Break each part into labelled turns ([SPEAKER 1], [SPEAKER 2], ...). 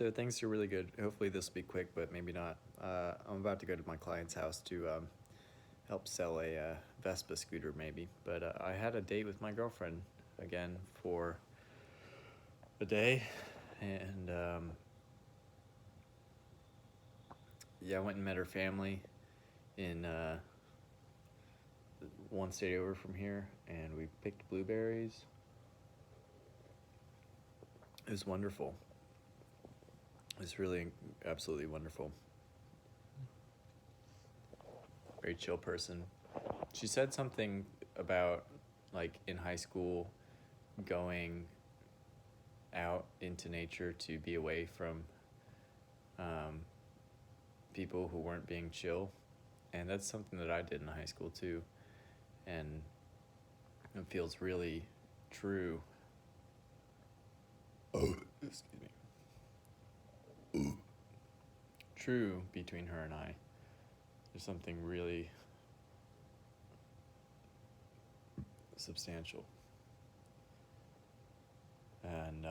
[SPEAKER 1] So things are really good. Hopefully this will be quick, but maybe not. I'm about to go to my client's house to help sell a Vespa scooter, maybe. But I had a date with my girlfriend again for a day, and yeah, I went and met her family in one state over from here, and we picked blueberries. It was wonderful. It was really absolutely wonderful. Very chill person. She said something about like in high school going out into nature to be away from um, people who weren't being chill, and that's something that I did in high school too, and it feels really true. Oh, excuse me. True between her and I. There's something really substantial, and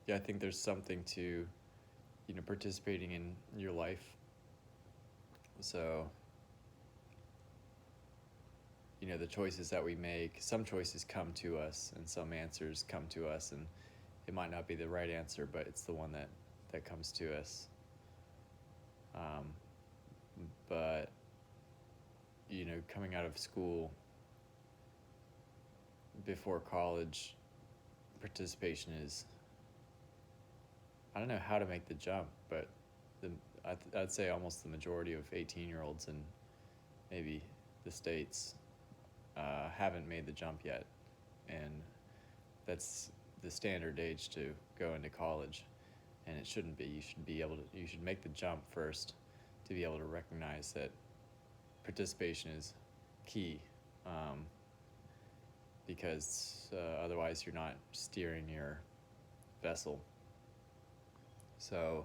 [SPEAKER 1] yeah, I think there's something to participating in your life. So the choices that we make, some choices come to us and some answers come to us, and it might not be the right answer, but it's the one that comes to us. But coming out of school before college, participation is, I don't know how to make the jump, but I'd say almost the majority of 18-year-olds in maybe the States haven't made the jump yet, and that's the standard age to go into college, and it shouldn't be. You should make the jump first to be able to recognize that participation is key, because otherwise you're not steering your vessel. So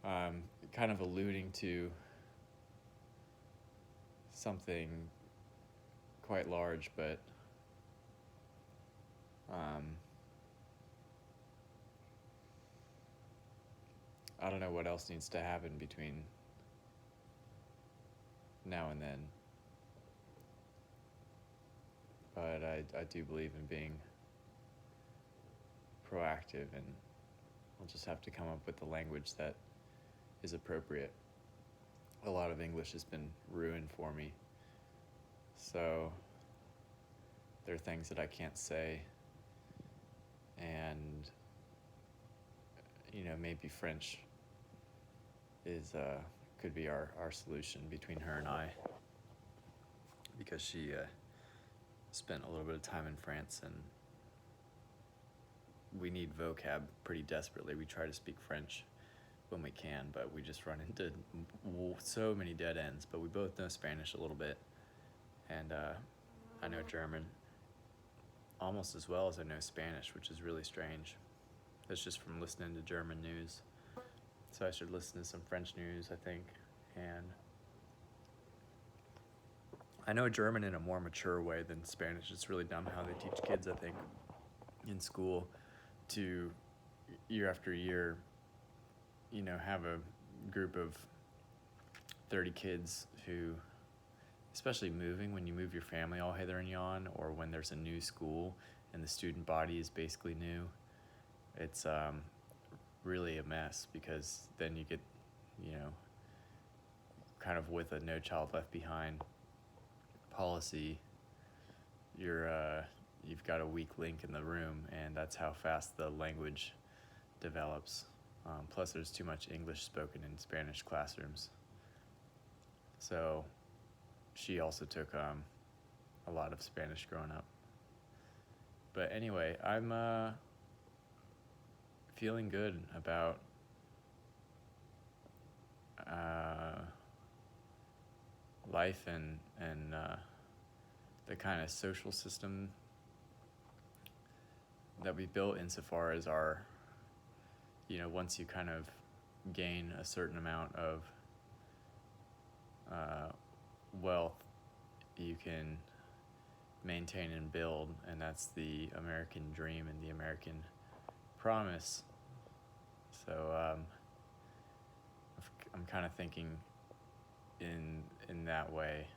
[SPEAKER 1] I'm kind of alluding to something quite large, but I don't know what else needs to happen between now and then. But I do believe in being proactive, and I'll just have to come up with the language that is appropriate. A lot of English has been ruined for me, so there are things that I can't say, and maybe French is could be our solution between her and I, because she spent a little bit of time in France, and we need vocab pretty desperately. We try to speak French when we can, but we just run into so many dead ends. But we both know Spanish a little bit, and I know German almost as well as I know Spanish, which is really strange. That's just from listening to German news. So I should listen to some French news, I think. And I know German in a more mature way than Spanish. It's really dumb how they teach kids, I think, in school to year after year, have a group of 30 kids who, especially moving, when you move your family all hither and yon, or when there's a new school and the student body is basically new, it's really a mess, because then you get, kind of with a No Child Left Behind policy, you've got a weak link in the room, and that's how fast the language develops. Plus, there's too much English spoken in Spanish classrooms. So she also took a lot of Spanish growing up. But anyway, I'm feeling good about life and the kind of social system that we built, insofar as our, once you kind of gain a certain amount of wealth, you can maintain and build, and that's the American dream and the American promise. So I'm kind of thinking in that way.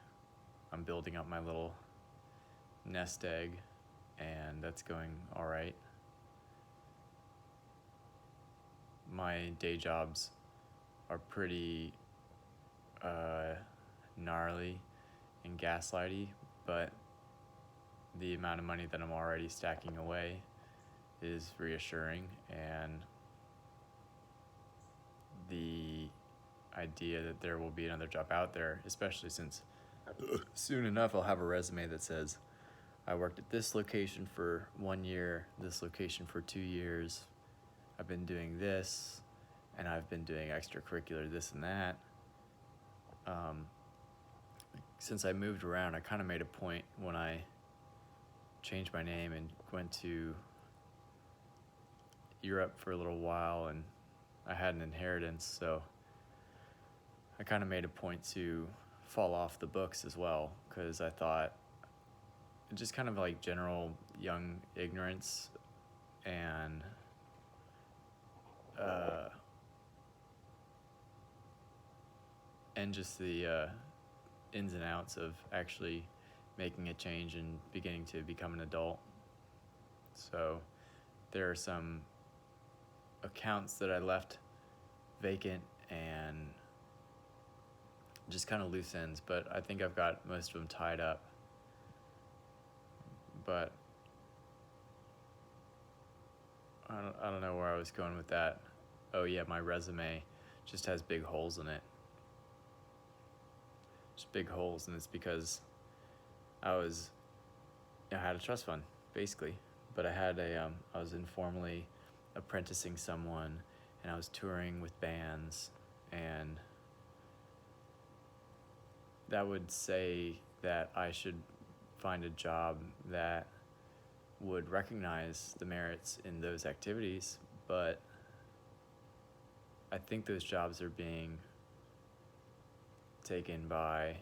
[SPEAKER 1] I'm building up my little nest egg, and that's going all right. My day jobs are pretty gnarly and gaslighty, but the amount of money that I'm already stacking away is reassuring, and the idea that there will be another job out there, especially since soon enough I'll have a resume that says I worked at this location for 1 year, this location for 2 years, I've been doing this, and I've been doing extracurricular this and that. Since I moved around, I kind of made a point when I changed my name and went to Europe for a little while, and I had an inheritance, so I kind of made a point to fall off the books as well, because I thought just kind of like general young ignorance and just the ins and outs of actually making a change and beginning to become an adult. So there are some accounts that I left vacant and just kind of loose ends, but I think I've got most of them tied up. But I don't know where I was going with that. Oh yeah, my resume just has big holes in it. Just big holes, and it's because I had a trust fund, basically. But I was informally apprenticing someone, and I was touring with bands, and that would say that I should find a job that would recognize the merits in those activities, but I think those jobs are being taken by,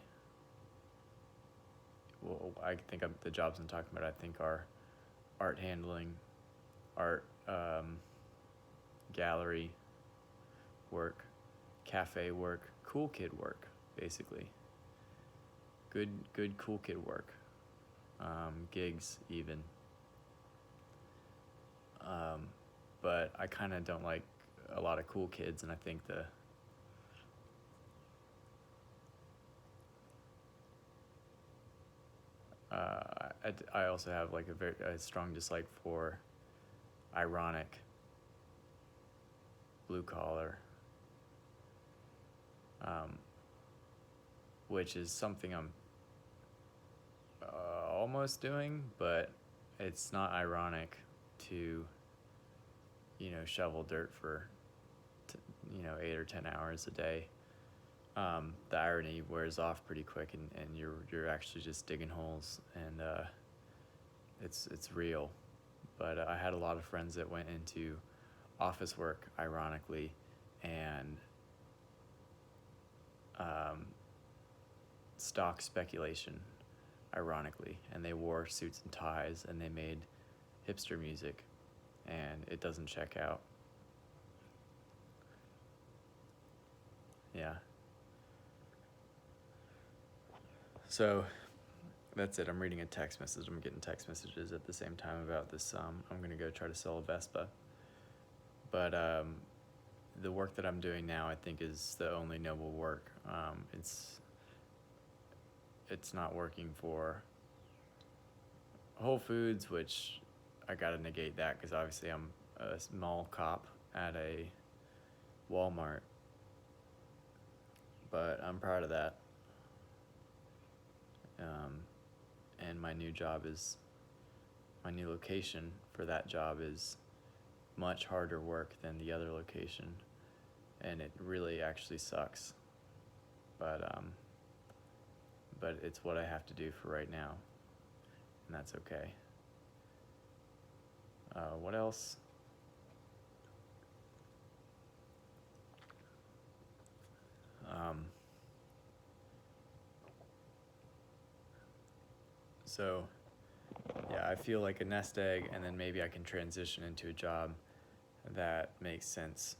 [SPEAKER 1] well, I think the jobs I'm talking about, I think, are art handling, art gallery work, cafe work, cool kid work, basically. Good cool kid work, gigs even. But I kind of don't like a lot of cool kids, and I think I also have like a strong dislike for ironic, blue collar, which is something I'm almost doing, but it's not ironic to, shovel dirt for 8 or 10 hours a day. The irony wears off pretty quick, and you're actually just digging holes, and it's real. But I had a lot of friends that went into office work, ironically, and stock speculation, ironically, and they wore suits and ties, and they made hipster music, and it doesn't check out. Yeah. So that's it. I'm reading a text message. I'm getting text messages at the same time about this. I'm going to go try to sell a Vespa. But the work that I'm doing now, I think, is the only noble work. It's not working for Whole Foods, which I got to negate that because obviously I'm a mall cop at a Walmart. But I'm proud of that. And my new location for that job is much harder work than the other location, and it really actually sucks. But it's what I have to do for right now, and that's okay. What else? So I feel like a nest egg, and then maybe I can transition into a job that makes sense.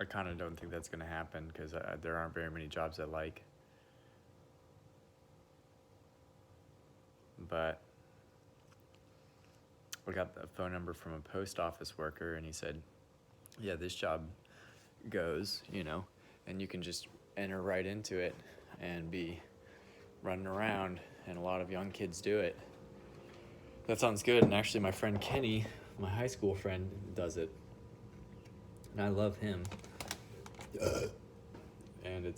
[SPEAKER 1] I kind of don't think that's going to happen because there aren't very many jobs I like. But I got the phone number from a post office worker, and he said, yeah, this job goes, and you can just enter right into it and be running around, and a lot of young kids do it. That sounds good. And actually, my friend Kenny, my high school friend, does it, and I love him. And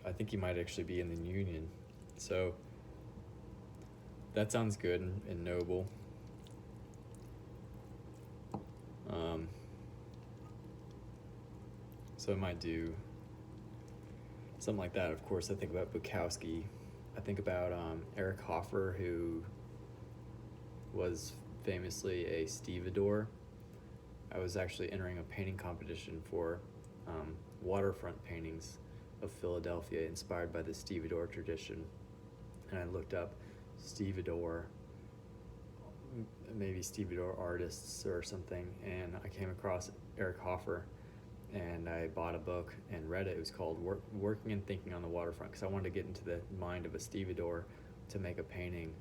[SPEAKER 1] I think he might actually be in the union. So that sounds good and noble. So I might do something like that. Of course, I think about Bukowski. I think about Eric Hoffer, who was famously a stevedore. I was actually entering a painting competition for waterfront paintings of Philadelphia, inspired by the stevedore tradition. And I looked up stevedore, maybe stevedore artists or something, and I came across Eric Hoffer, and I bought a book and read it. It was called Working and Thinking on the Waterfront, because I wanted to get into the mind of a stevedore to make a painting.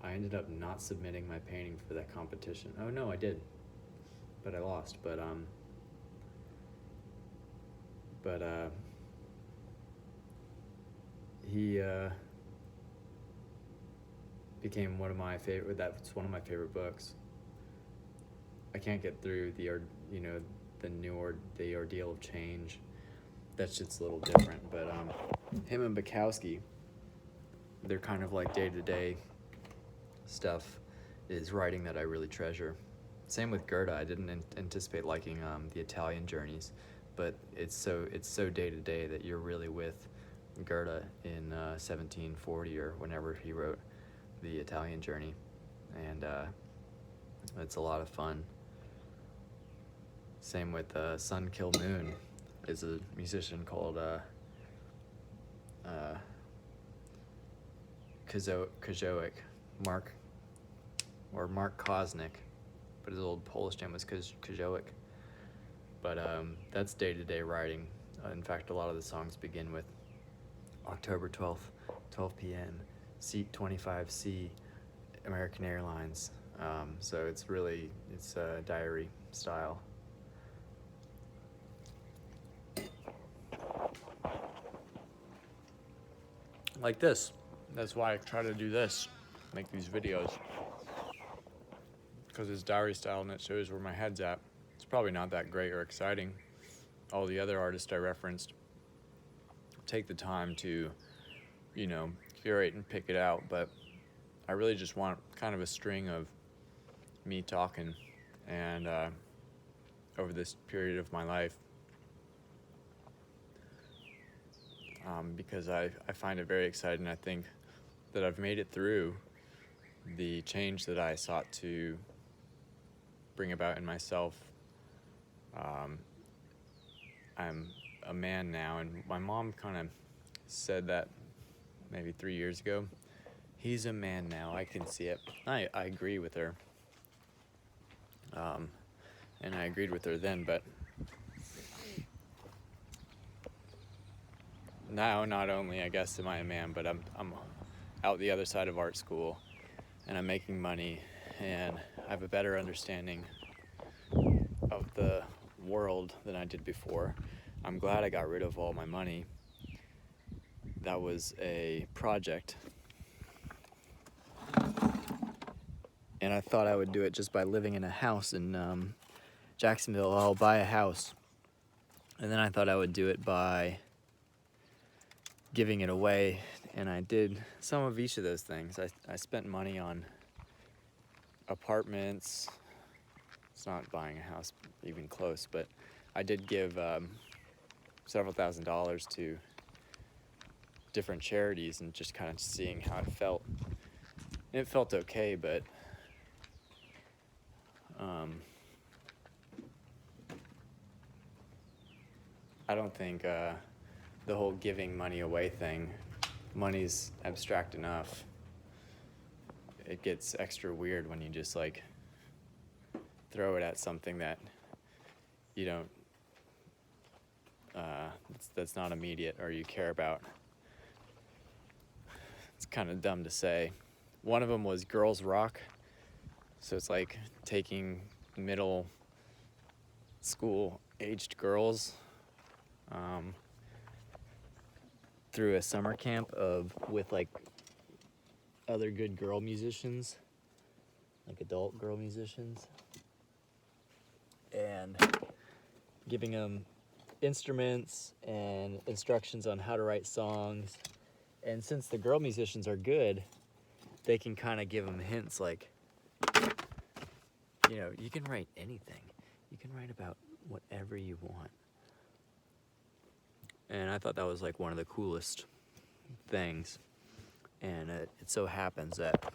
[SPEAKER 1] I ended up not submitting my painting for that competition. Oh no, I did, but I lost. But he became one of my favorite. That's one of my favorite books. I can't get through the ordeal of change. That shit's a little different. But him and Bukowski, they're kind of like day-to-day stuff is writing that I really treasure. Same with Goethe. I didn't anticipate liking the Italian journeys, but it's so day-to-day that you're really with Goethe in 1740 or whenever he wrote the Italian journey, and it's a lot of fun. Same with Sun Kil Moon is a musician called Kozowick, Mark Koznick, but his old Polish name was Kozowick. But that's day-to-day writing. In fact, a lot of the songs begin with October 12th, 12 p.m., seat 25C, American Airlines. So it's diary style. Like this. That's why I try to do this, make these videos. Because it's diary style and it shows where my head's at. It's probably not that great or exciting. All the other artists I referenced take the time to, curate and pick it out, but I really just want kind of a string of me talking, and over this period of my life, because I find it very exciting. I think that I've made it through the change that I sought to bring about in myself. I'm a man now, and my mom kind of said that maybe 3 years ago. He's a man now, I can see it. I agree with her. And I agreed with her then, but now not only, I guess, am I a man, but I'm out the other side of art school, and I'm making money, and I have a better understanding of the world than I did before. I'm glad I got rid of all my money. That was a project, and I thought I would do it just by living in a house in Jacksonville. I'll buy a house, and then I thought I would do it by giving it away, and I did some of each of those things. I spent money on apartments. It's not buying a house even close, but I did give several $1,000s to different charities and just kind of seeing how it felt. It felt okay, but I don't think the whole giving money away thing, money's abstract enough. it gets extra weird when you just like throw it at something that you don't that's not immediate or you care about. It's kind of dumb to say. One of them was girls rock, so it's like taking middle school aged girls through a summer camp with like other good girl musicians, like adult girl musicians, and giving them instruments and instructions on how to write songs. And since the girl musicians are good, they can kind of give them hints like, you know, you can write anything. You can write about whatever you want. And I thought that was like one of the coolest things. And it so happens that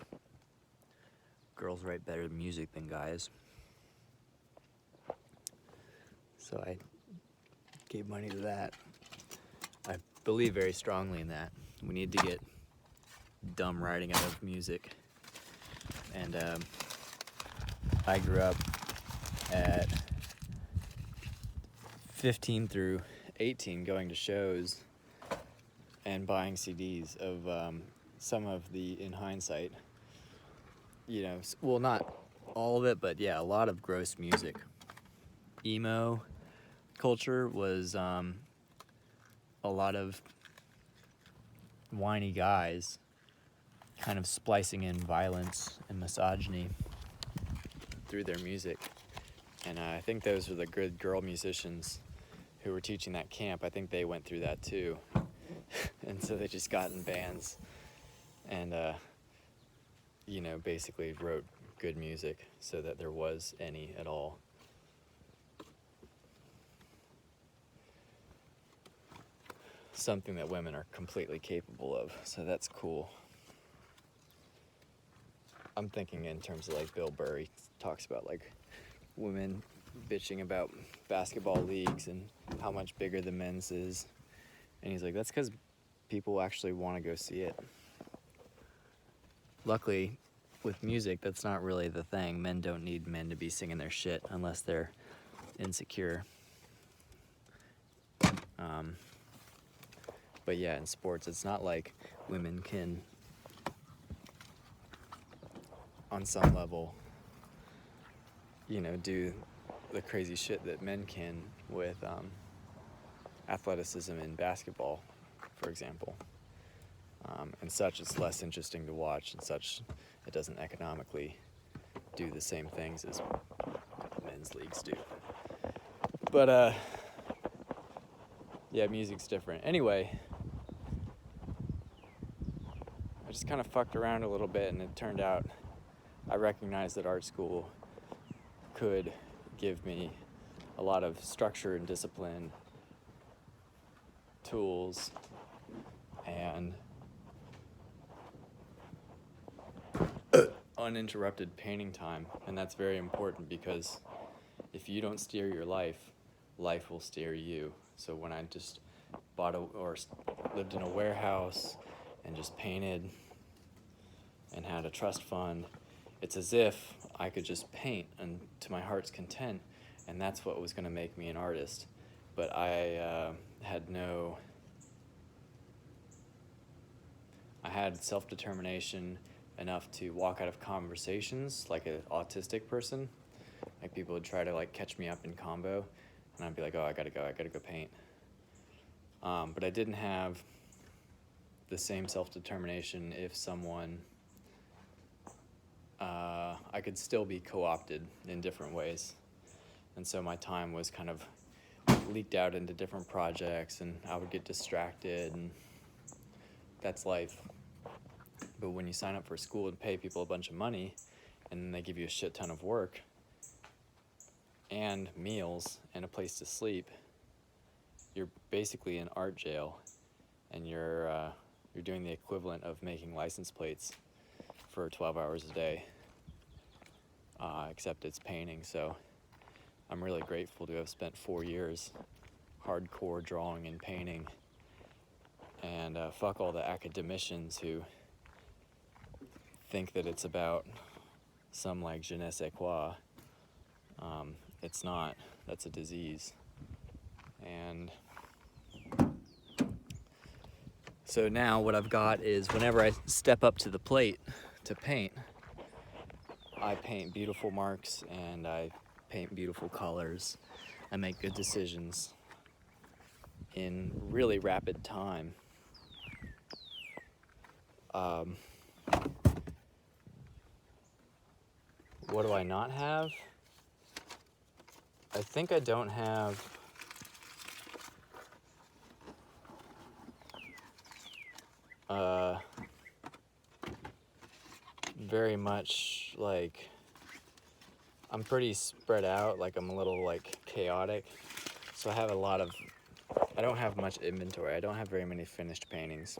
[SPEAKER 1] girls write better music than guys. So I gave money to that. I believe very strongly in that. We need to get dumb writing out of music. And I grew up at 15 through 18 going to shows and buying CDs of some of the, in hindsight, you know, well, not all of it, but yeah, a lot of gross music. Emo culture was a lot of whiny guys kind of splicing in violence and misogyny through their music. And I think those were the good girl musicians who were teaching that camp. I think they went through that too. And so they just got in bands and, you know, basically wrote good music so that there was any at all. Something that women are completely capable of, so that's cool. I'm thinking in terms of like Bill Burr, he talks about like women bitching about basketball leagues and how much bigger the men's is. And he's like, that's because people actually want to go see it. Luckily, with music, that's not really the thing. Men don't need men to be singing their shit unless they're insecure. But yeah, in sports, it's not like women can, on some level, you know, do the crazy shit that men can with athleticism in basketball, for example. And such, it's less interesting to watch, and such, it doesn't economically do the same things as men's leagues do. But, yeah, music's different. Anyway, I just kind of fucked around a little bit, and it turned out I recognized that art school could give me a lot of structure and discipline, tools, and uninterrupted painting time. And that's very important because if you don't steer your life, life will steer you. So when I just lived in a warehouse and just painted and had a trust fund, it's as if I could just paint and to my heart's content, and that's what was going to make me an artist. But I had self-determination enough to walk out of conversations like an autistic person. Like people would try to like catch me up in combo, and I'd be like, oh, I gotta go paint. But I didn't have the same self-determination if someone, I could still be co-opted in different ways. And so my time was kind of leaked out into different projects, and I would get distracted, and that's life. But when you sign up for school and pay people a bunch of money, and then they give you a shit ton of work, and meals, and a place to sleep, you're basically in art jail, and you're doing the equivalent of making license plates for 12 hours a day, except it's painting. So I'm really grateful to have spent 4 years hardcore drawing and painting, and fuck all the academicians who think that it's about some like je ne sais quoi. It's not. That's a disease. And so now what I've got is whenever I step up to the plate to paint, I paint beautiful marks and I paint beautiful colors. I make good decisions in really rapid time. What do I not have? I think I don't have very much, like, I'm pretty spread out, like I'm a little like chaotic, so I have I don't have much inventory. I don't have very many finished paintings,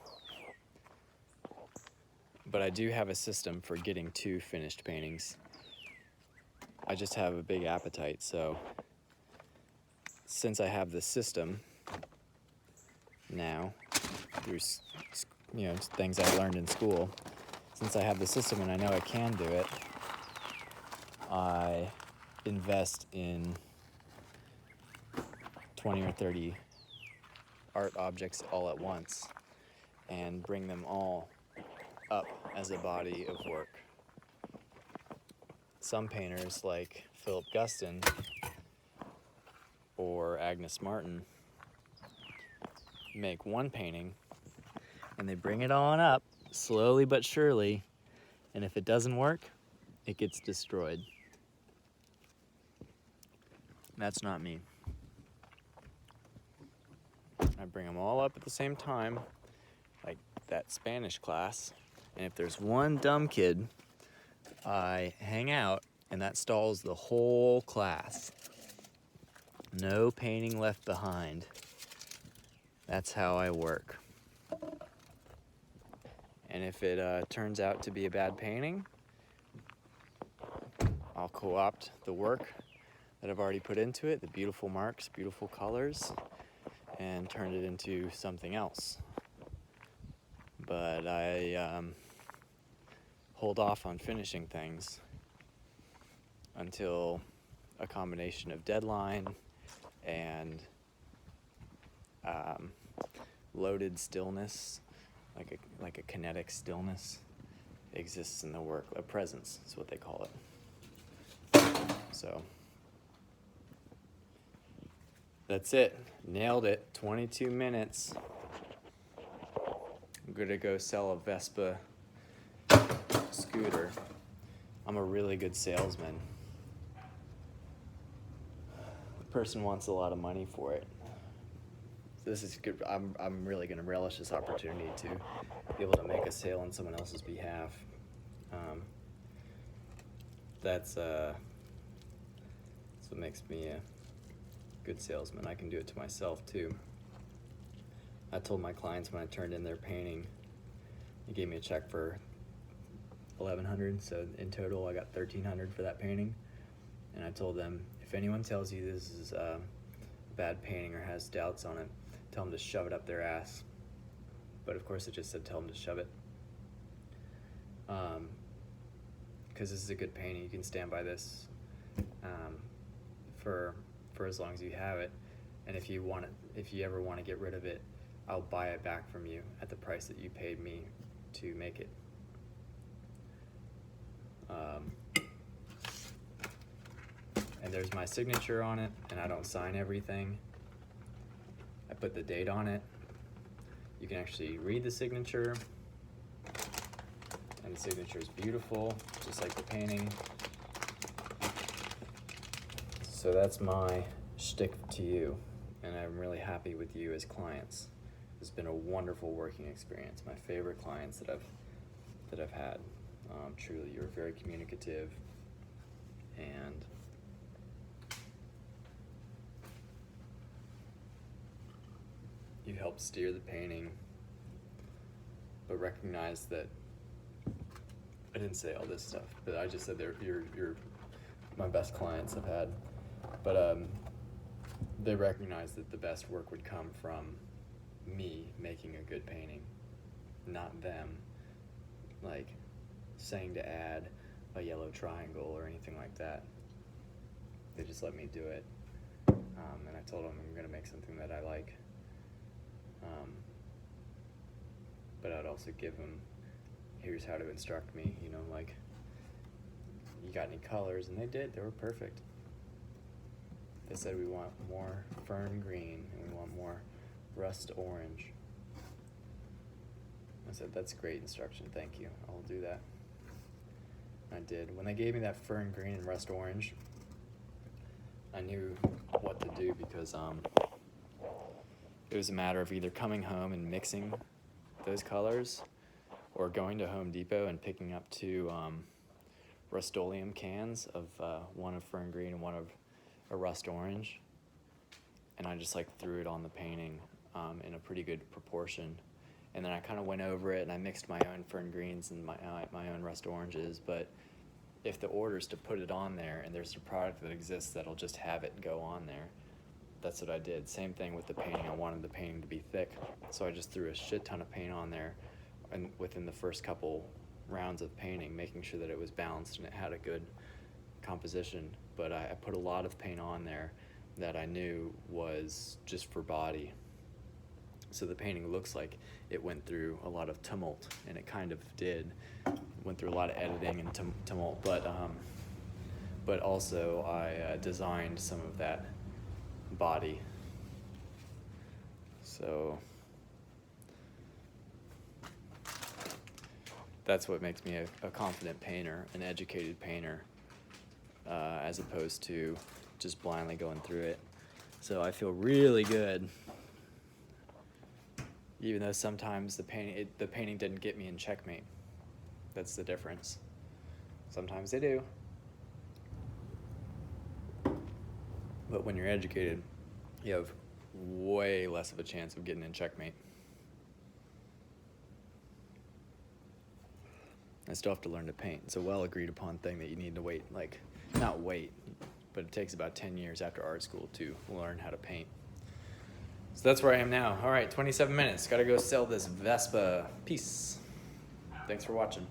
[SPEAKER 1] but I do have a system for getting to finished paintings. I just have a big appetite, so since I have the system now through things I learned in school, since I have the system and I know I can do it, I invest in 20 or 30 art objects all at once and bring them all up as a body of work. Some painters like Philip Guston or Agnes Martin make one painting and they bring it on up slowly but surely, and if it doesn't work, it gets destroyed. That's not me. I bring them all up at the same time, like that Spanish class, and if there's one dumb kid, I hang out, and that stalls the whole class. No painting left behind. That's how I work. And if it turns out to be a bad painting, I'll co-opt the work that I've already put into it, the beautiful marks, beautiful colors, and turn it into something else. But I hold off on finishing things until a combination of deadline and loaded stillness, like a kinetic stillness, exists in the work. A presence is what they call it. So that's it. Nailed it. 22 minutes. I'm gonna go sell a Vespa scooter. I'm a really good salesman. The person wants a lot of money for it. So this is good. I'm really gonna relish this opportunity to be able to make a sale on someone else's behalf. That's what makes me a good salesman. I can do it to myself too. I told my clients when I turned in their painting, they gave me a check for $1,100, so in total I got $1,300 for that painting. And I told them, if anyone tells you this is a bad painting or has doubts on it, tell them to shove it up their ass. But of course it just said tell them to shove it. Because this is a good painting. You can stand by this for as long as you have it. And if you ever want to get rid of it, I'll buy it back from you at the price that you paid me to make it. And there's my signature on it, and I don't sign everything. I put the date on it. You can actually read the signature, and the signature is beautiful, just like the painting. So that's my shtick to you, and I'm really happy with you as clients. It's been a wonderful working experience. My favorite clients that I've had. Truly, you're very communicative, and you help steer the painting, but recognize that I didn't say all this stuff, but I just said you're my best clients I've had. But they recognize that the best work would come from me making a good painting, not them like saying to add a yellow triangle or anything like that. They just let me do it. And I told them I'm going to make something that I like. But I'd also give them, here's how to instruct me, you know, like, you got any colors? And they did. They were perfect. They said we want more fern green and we want more rust orange. I said, that's great instruction, thank you. I'll do that. I did. When they gave me that fern green and rust orange, I knew what to do because it was a matter of either coming home and mixing those colors or going to Home Depot and picking up 2 Rust-Oleum cans of one of fern green and one of a rust orange, and I just like threw it on the painting in a pretty good proportion, and then I kind of went over it and I mixed my own fern greens and my own rust oranges. But if the order's to put it on there and there's a product that exists that'll just have it go on there, that's what I did. Same thing with the painting. I wanted the painting to be thick, so I just threw a shit ton of paint on there, and within the first couple rounds of painting, making sure that it was balanced and it had a good composition. But I put a lot of paint on there that I knew was just for body. So the painting looks like it went through a lot of tumult, and it kind of did. Went through a lot of editing and tumult, but also I designed some of that body. So that's what makes me a confident painter, an educated painter, as opposed to just blindly going through it. So I feel really good, even though sometimes the painting didn't get me in checkmate. That's the difference. Sometimes they do. But when you're educated, you have way less of a chance of getting in checkmate. I still have to learn to paint. It's a well agreed upon thing that you need to wait, like, not wait, but it takes about 10 years after art school to learn how to paint. So that's where I am now. All right, 27 minutes. Gotta go sell this Vespa. Peace. Thanks for watching.